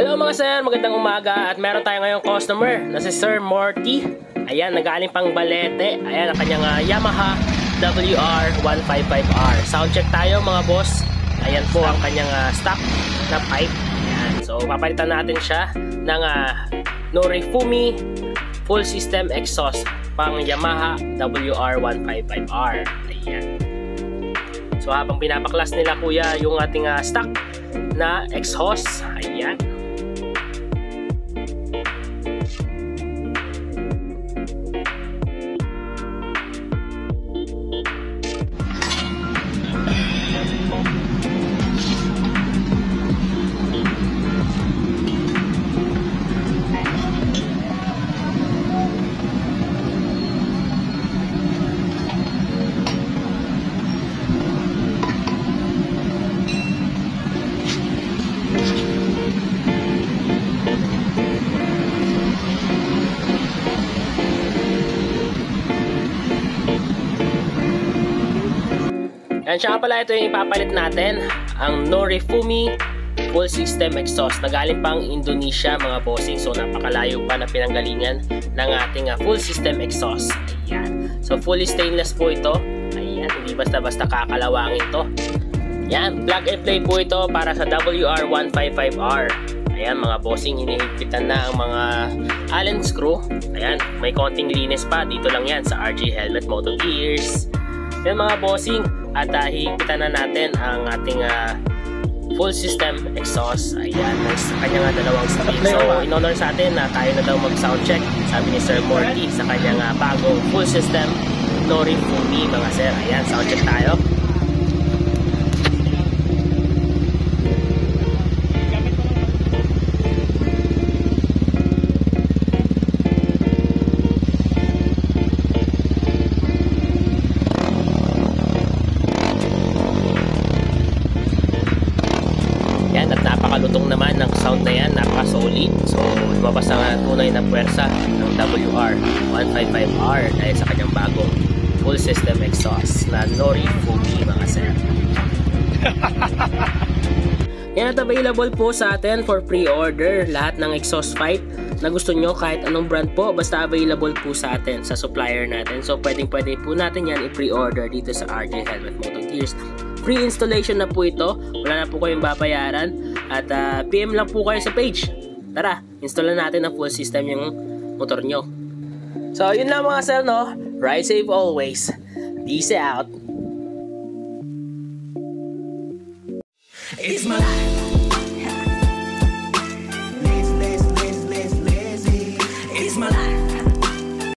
Hello mga sir, magandang umaga at meron tayo ngayong customer na si Sir Morty. Ayan, nagaling pang Balete. Ayan, ang kanyang Yamaha WR155R. Sound check tayo mga boss. Ayan po ang kanyang stock na pipe. Ayan, so papalitan natin siya ng Norifumi full system exhaust pang Yamaha WR155R. Ayan. So habang pinapaklas nila kuya yung ating stock na exhaust. Ayan. Yan siya pala, ito yung ipapalit natin, ang Norifumi full system exhaust na galing pang Indonesia mga bossing. So napakalayo pa na pinanggalingan ng ating full system exhaust. Ayan. So fully stainless po ito. Ayan, hindi basta-basta kakalawangin ito. Yan, plug and play po ito para sa WR155R. Ayan mga bossing, hinihigpitan na ang mga Allen screw. Ayan, may konting linis pa. Dito lang yan sa RJ Helmet Moto Gears. Yan mga bossing, at hihigpitan na natin ang ating full system exhaust. Ayan, sa kanyang dalawang speed. So in honor sa atin na tayo na daw mag sound check, sabi ni Sir Morty, sa kanyang bagong full system Norifumi mga sir. Ayan, sound check tayo. Yan, at napakalutong naman ng sound na yan, napaka-solid. So, lumabas na tunay na puwersa ng WR155R dahil sa kanyang bagong full system exhaust na Norifumi mga sir. Yan, at available po sa atin for pre-order lahat ng exhaust pipe na gusto nyo, kahit anong brand po, basta available po sa atin, sa supplier natin. So, pwede po natin yan i-pre-order dito sa RJ Helmet Moto Gears. Free installation na po ito. Wala na po kayong babayaran. At PM lang po kayo sa page. Tara, install na natin ang full system yung motor nyo. So, yun lang mga sir, no? Ride safe always. Peace out. It's my life. Lazy. It's my life.